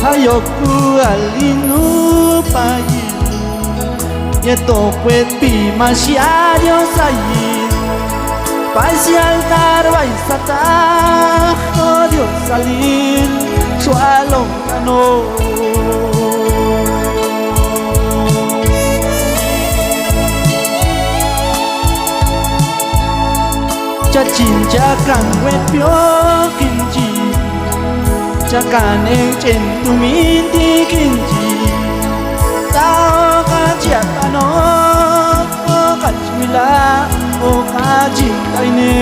Hayoku alinu payin Yeto puet pi masyario sayin Paisi altar baisata Odio salin Sualong kano Chachin chakan wet pyo kinji Chakane chen tuminti kinji Tao ka chiapano O ka chmila O ka chintayne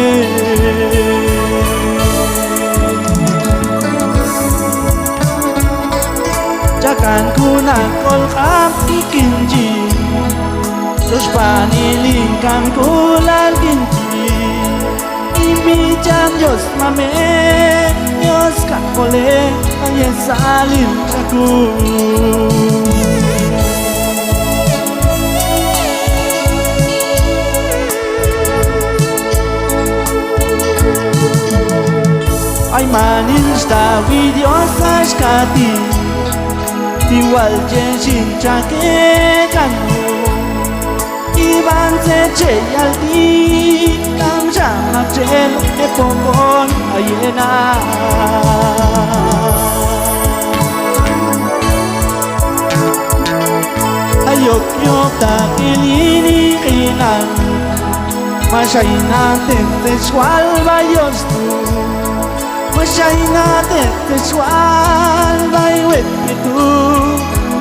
Chakan kuna kol kam kinji Sos panilingkan kulan kinji Imi jam yos mame Yos kakole Aye salim chaku Ay manin sta videos ashkati Tiwal jeshin chake kanu Iban se che yaldi Kam shamak chen e pokon ayena Ayok yok ta kilini kinan Masayna tete swal bayos tu Masayna tete swal baywet itu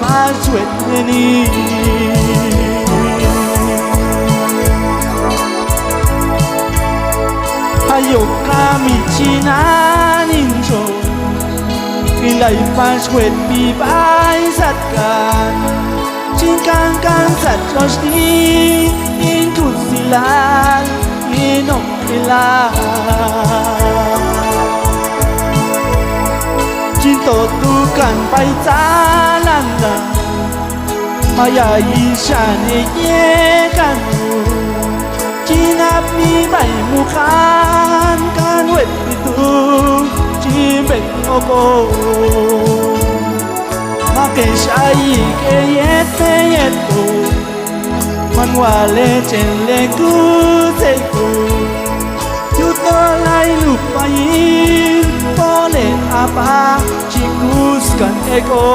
Maswet neni Ayok kami chinaninso Kilay paswet bibay satkan Chingkang kan satros ni Intut silan Inok ilan Cinto tukan pai jalan la Maya isyan ye kanu Cinap ni bay mukan kan wet itu Cimbek opo Make syayi ke yete yeto Manwale chenle ku teku Yuto lai lupain Boleh apa cikuskan ego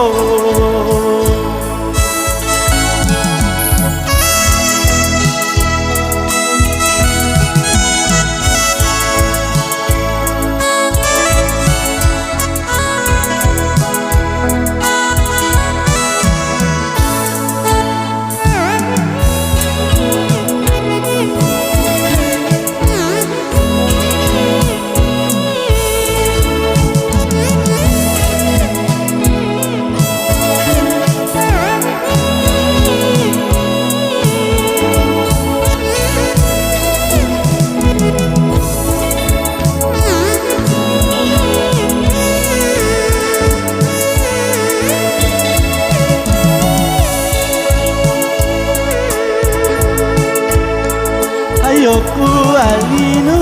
Ayokku alinu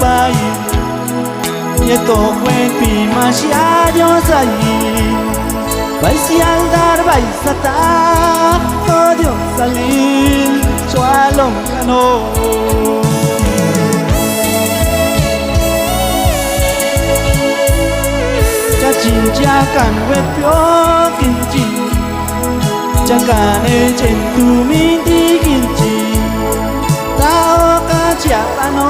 payin Yeto kwepi masyario sayin Baisi aldar baisata Odio salin Sualong kano Chachin chakan wepyo kinji Chakane chentu minti kinji Tao ka chiapano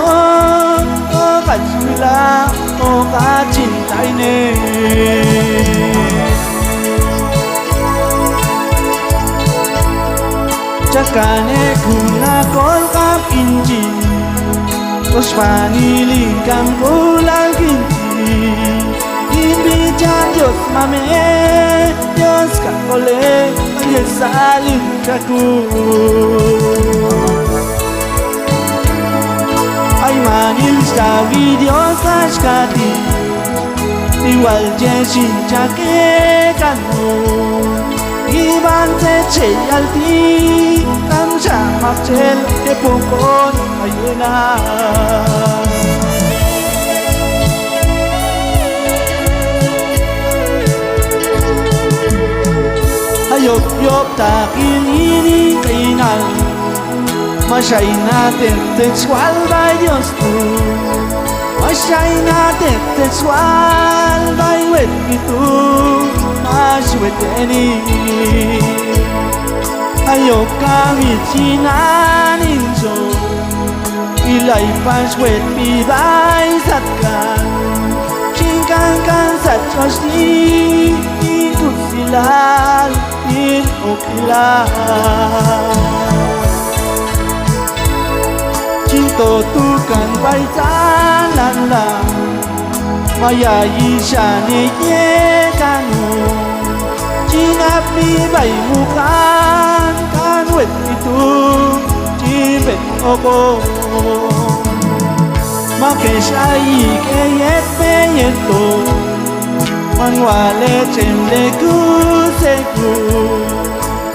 O ka chmila O ka chintayne Kakane kuna kol kap inji Os pangiling kam kulang kinti Imbijan Diyos mame Diyos kakole Yesalin kaku Ay manil sa Diyos askati Igual jesin chake kanu Iban te alti Kam sa makchel Te pungkon ayena Hayop yop takil ini kainan Masyay natin textual by Diyos tu Masyay natin textual by wet itu Mas wet any Hayop kami chinanin so Ilay pas wet pibay satkan Chingkan kan sat chosni Ikut silal in okila Cinto tukan bay jalan lang Maya isya ni ye kanu Cinap ni bay mukan Kan wet itu Cibet oko Makesay kayet peyeto Manwale cemle ku seku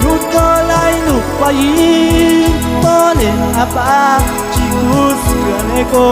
Nutolay nupayin Tolen apa cikus ganeko